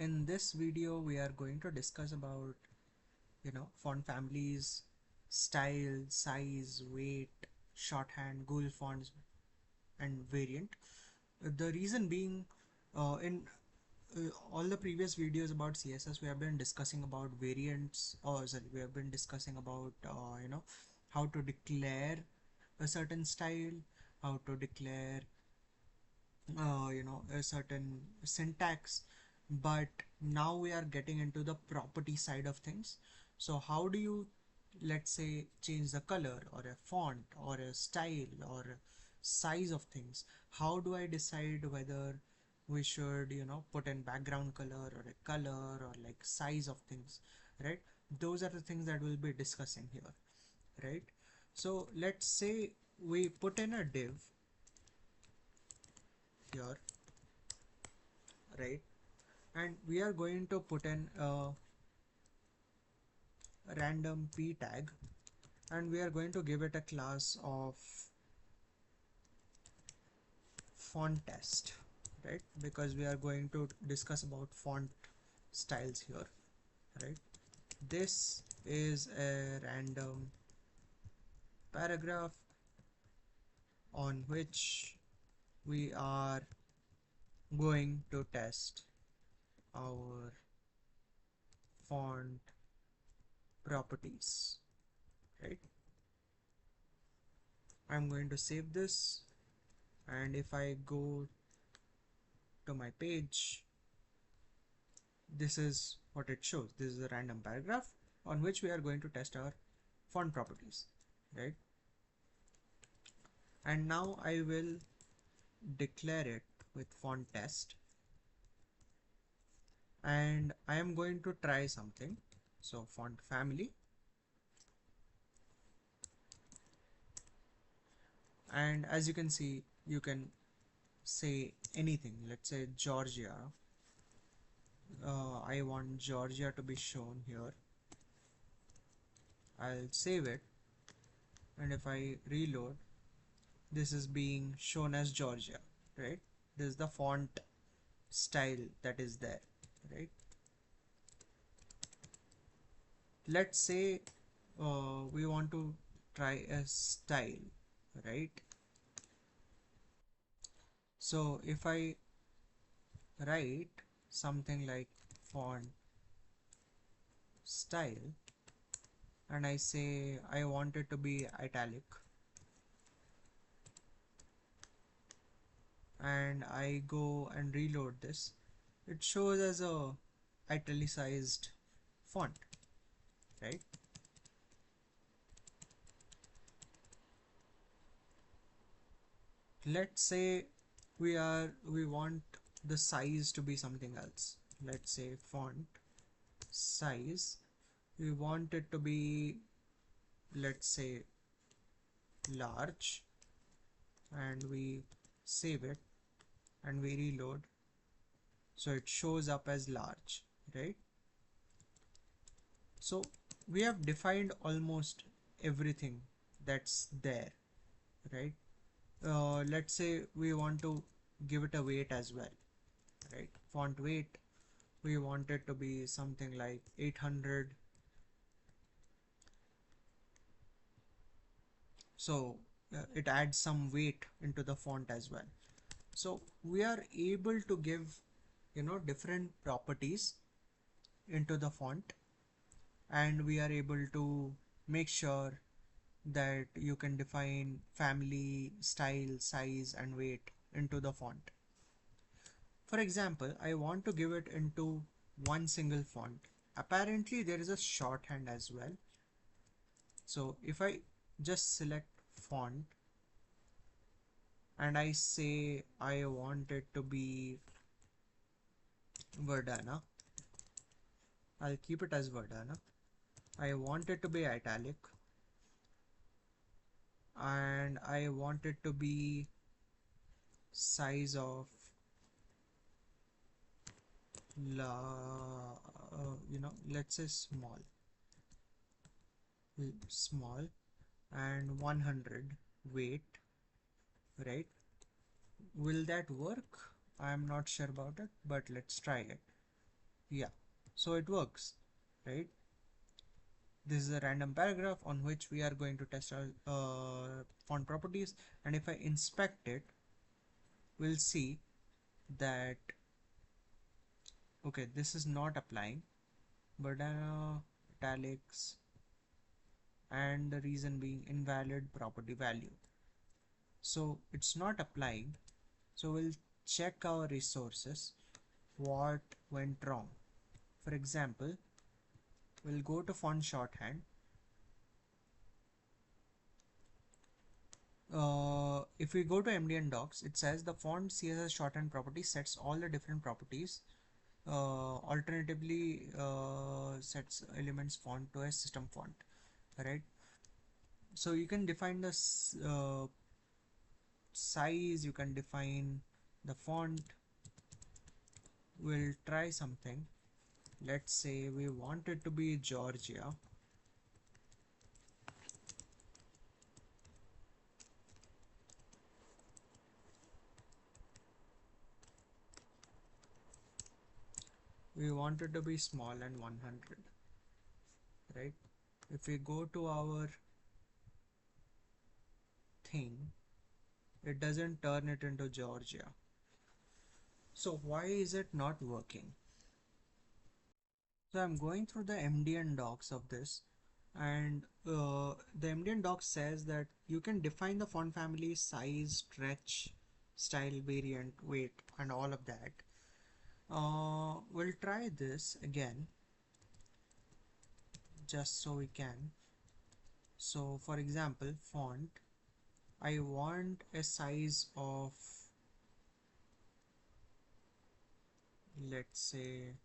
in this video we are going to discuss about font families, style, size, weight, shorthand, Google fonts, and variant. The reason being, in all the previous videos about CSS we have been discussing about variants, or sorry, we have been discussing about how to declare a certain style, how to declare a certain syntax, but now we are getting into the property side of things. So how do you, let's say, change the color or a font or a style or a size of things? How do I decide whether we should put in background color or a color or like size of things, right? Those are the things that we'll be discussing here, right? So let's say we put in a div here, right? And we are going to put in a random p tag, and we are going to give it a class of font test, right? Because we are going to discuss about font styles here, right? This is a random paragraph on which we are going to test our font properties, right? I'm going to save this, and if I go to my page, this is what it shows. This is a random paragraph on which we are going to test our font properties, right? And now I will declare it with font test, and I am going to try something. So font family, and as you can see, you can say anything. Let's say Georgia. I want Georgia to be shown here. I'll save it, and if I reload, this is being shown as Georgia, right? This is the font style that is there, right? Let's say we want to try a style, right? So if I write something like font style, and I say I want it to be italic, and I go and reload this, it shows as a italicized font, right? Let's say we want the size to be something else. Let's say font size, we want it to be, let's say, large, and we save it and we reload, so it shows up as large, right? So we have defined almost everything that's there, right? Let's say we want to give it a weight as well, right? Font weight, we want it to be something like 800. So it adds some weight into the font as well. So we are able to give different properties into the font, and we are able to make sure that you can define family, style, size, and weight into the font. For example, I want to give it into one single font. Apparently there is a shorthand as well. So if I just select font and I say I want it to be Verdana, I'll keep it as Verdana. I want it to be italic, and I want it to be size of let's say small, and 100 weight, right? Will that work? I'm not sure about it, but let's try it. Yeah, so it works, right? This is a random paragraph on which we are going to test our font properties, and if I inspect it, we'll see that okay, this is not applying, but italics, and the reason being invalid property value. So it's not applying. So we'll check our resources, what went wrong. For example, we'll go to font shorthand. If we go to MDN docs, it says the font CSS shorthand property sets all the different properties. Alternatively, sets elements font to a system font, right? So you can define the size, you can define the font. We'll try something. Let's say we want it to be Georgia. We want it to be small and 100, right? If we go to our thing, it doesn't turn it into Georgia. So why is it not working? So I'm going through the MDN docs of this, and the MDN docs says that you can define the font family, size, stretch, style, variant, weight, and all of that. We'll try this again just so we can. So for example, font, I want a size of, let's say,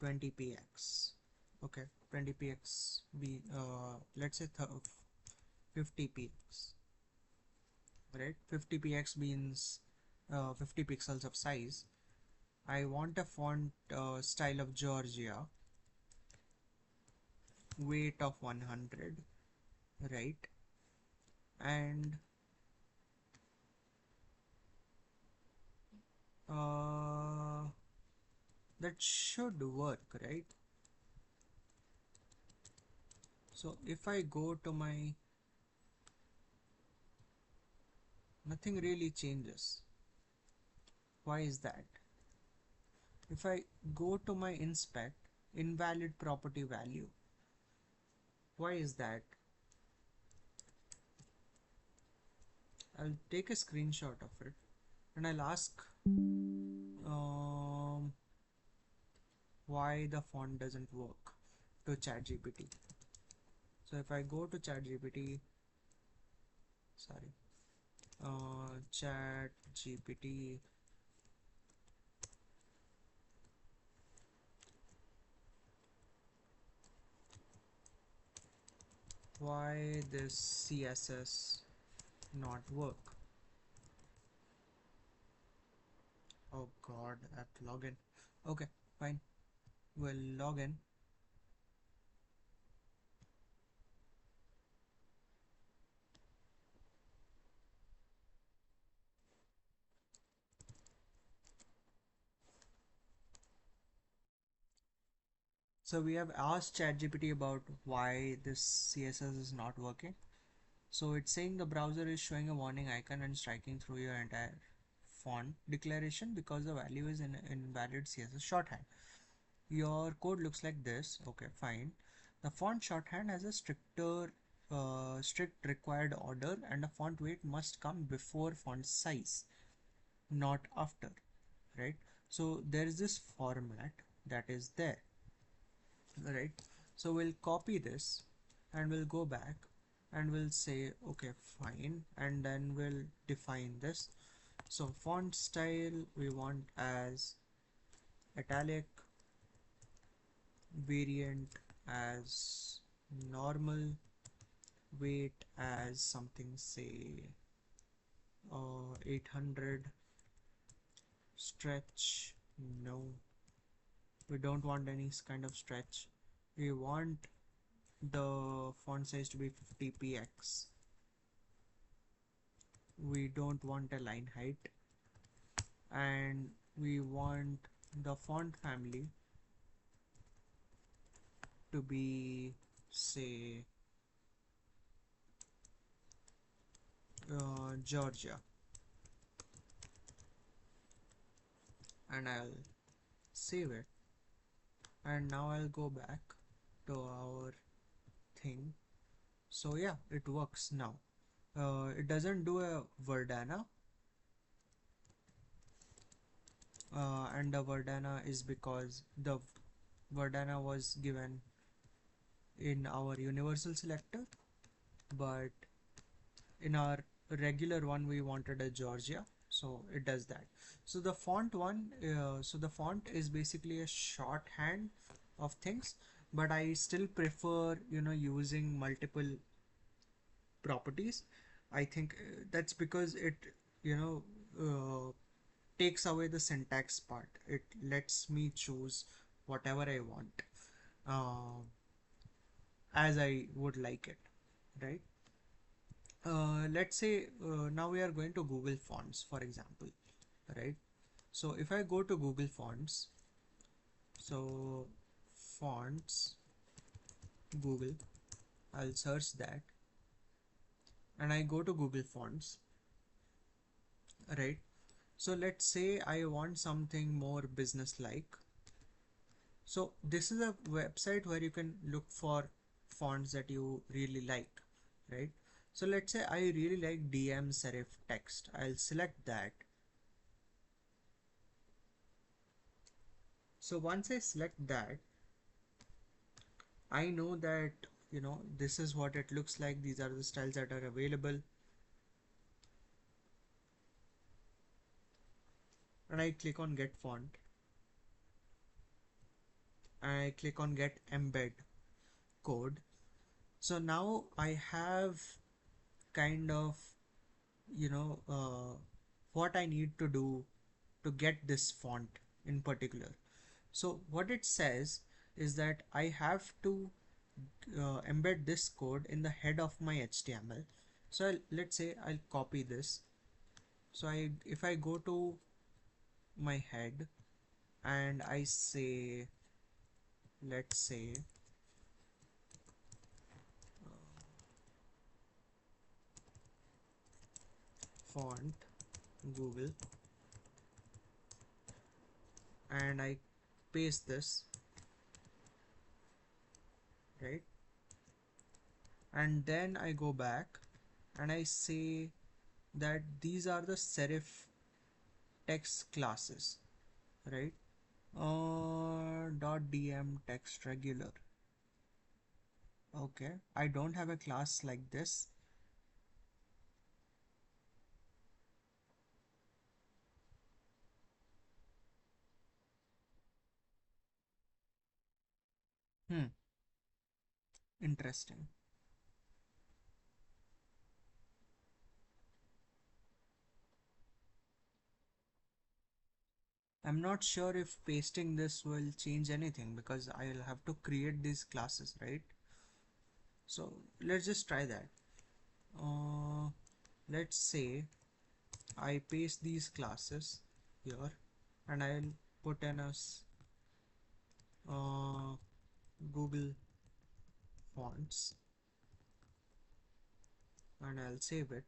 20px. Okay, 20px be let's say 50px, right? 50px means 50 pixels of size. I want a font style of Georgia, weight of 100, right? And uh, that should work, right? So if I go to my, nothing really changes. Why is that? If I go to my inspect, invalid property value, why is that? I'll take a screenshot of it and I'll ask um, why the font doesn't work to ChatGPT. So if I go to ChatGPT, sorry, ChatGPT, why this CSS not work? Oh god, I have to log in. Okay, fine. We'll log in. So we have asked ChatGPT about why this CSS is not working. So it's saying the browser is showing a warning icon and striking through your entire font declaration because the value is in invalid CSS shorthand. Your code looks like this. Okay, fine. The font shorthand has a strict required order, and the font weight must come before font size, not after, right? So there is this format that is there, right? So we'll copy this and we'll go back and we'll say okay, fine, and then we'll define this. So font style we want as italic, variant as normal, weight as something, say 800, stretch no, we don't want any kind of stretch. We want the font size to be 50px. We don't want a line height, and we want the font family to be, say, Georgia, and I'll save it. And now I'll go back to our thing. So yeah, it works now. It doesn't do a Verdana, and the Verdana is because the Verdana was given in our universal selector, but in our regular one we wanted a Georgia, so it does that. So the font one, so the font is basically a shorthand of things, but I still prefer, using multiple properties. I think that's because it, you know takes away the syntax part. It lets me choose whatever I want, uh, as I would like it, right? Let's say now we are going to Google Fonts, for example, right? So if I go to Google Fonts, so fonts, Google, I'll search that, and I go to Google Fonts, right? So let's say I want something more business like. So this is a website where you can look for fonts that you really like, right? So let's say I really like DM serif text. I'll select that. So once I select that, I know that, this is what it looks like. These are the styles that are available. And I click on get font. And I click on get embed code. So now I have kind of, what I need to do to get this font in particular. So what it says is that I have to embed this code in the head of my HTML. So let's say I'll copy this. So if I go to my head and I say, let's say, font Google, and I paste this, right? And then I go back and I say that these are the serif text classes, right? .dm text regular. Okay, I don't have a class like this. Hmm, interesting. I'm not sure if pasting this will change anything because I'll have to create these classes, right? So let's just try that. Uh, let's say I paste these classes here, and I'll put in uh, Google Fonts, and I'll save it.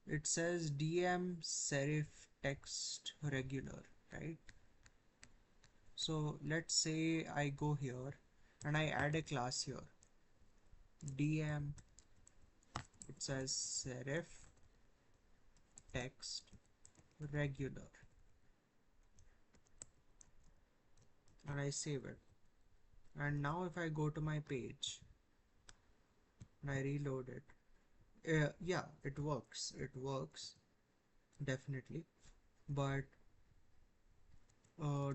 It says DM serif text regular, right? So let's say I go here and I add a class here. DM, it says serif text regular, and I save it. And now if I go to my page and I reload it, yeah, it works. It works definitely. But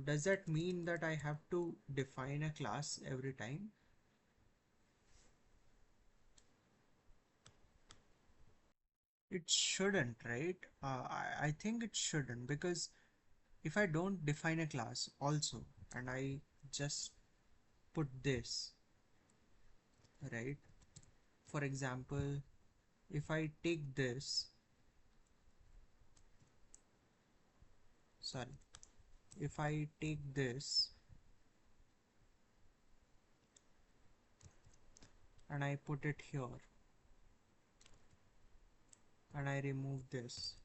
does that mean that I have to define a class every time? It shouldn't, right? I think it shouldn't, because if I don't define a class also and I just put this, right? For example, if I take this, sorry, if I take this and I put it here and I remove this,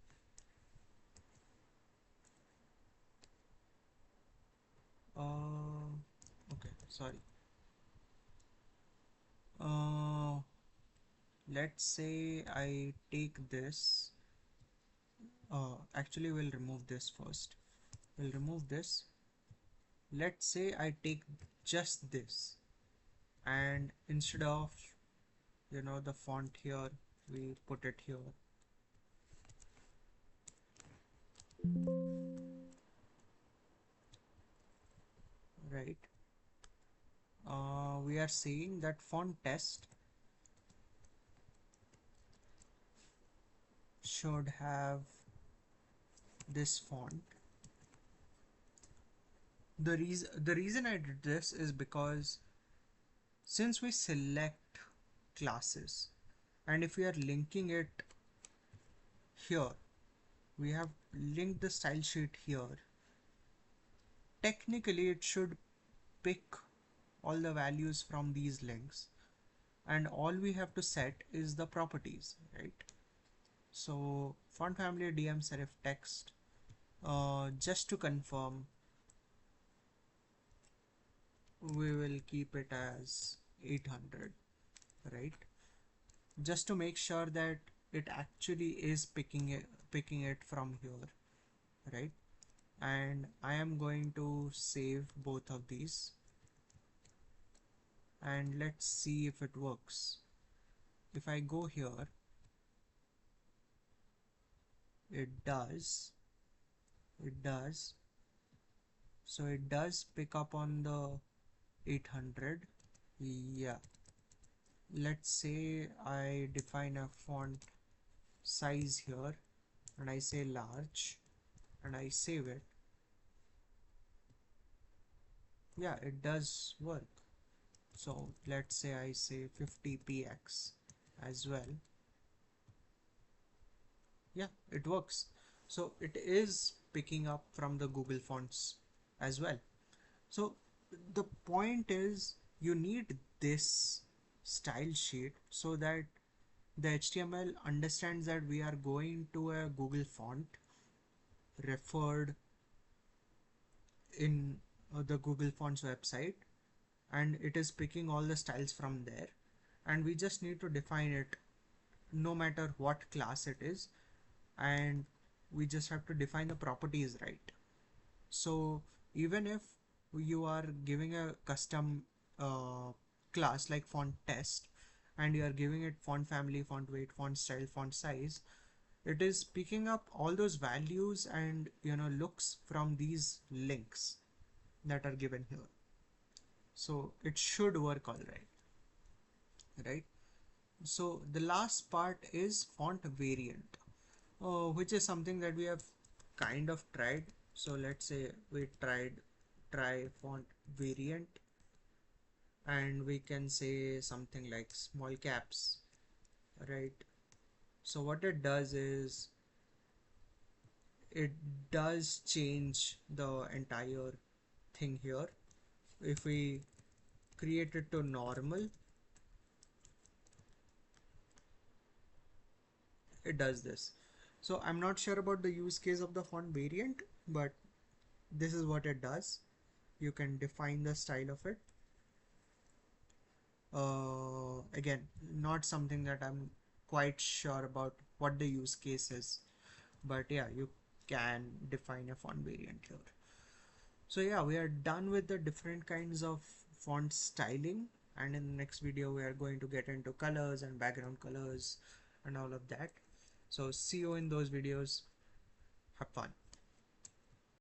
okay, sorry, uh, let's say I take this, actually we'll remove this first, we'll remove this. Let's say I take just this, and instead of the font here, we put it here, right? We are saying that font test should have this font. The reason I did this is because since we select classes, and if we are linking it here, we have linked the style sheet here, technically it should pick all the values from these links, and all we have to set is the properties, right? So font family DM serif text, just to confirm, we will keep it as 800, right? Just to make sure that it actually is picking it from here, right? And I am going to save both of these, and let's see if it works. If I go here, it does. So it does pick up on the 800. Yeah, let's say I define a font size here and I say large and I save it. Yeah, it does work. So let's say I say 50px as well. Yeah, it works. So it is picking up from the Google Fonts as well. So the point is, you need this style sheet so that the HTML understands that we are going to a Google font referred in the Google Fonts website, and it is picking all the styles from there, and we just need to define it no matter what class it is, and we just have to define the properties right. So even if you are giving a custom class like font test, and you are giving it font family, font weight, font style, font size, it is picking up all those values and looks from these links that are given here. So it should work all right? So the last part is font variant, which is something that we have kind of tried. So let's say we try font variant, and we can say something like small caps, right? So what it does is it does change the entire thing here. If we create it to normal, it does this. So I'm not sure about the use case of the font variant, but this is what it does. You can define the style of it. Again, not something that I'm quite sure about what the use case is, but yeah, you can define a font variant here. So yeah, we are done with the different kinds of font styling, and in the next video we are going to get into colors and background colors and all of that. So see you in those videos. Have fun.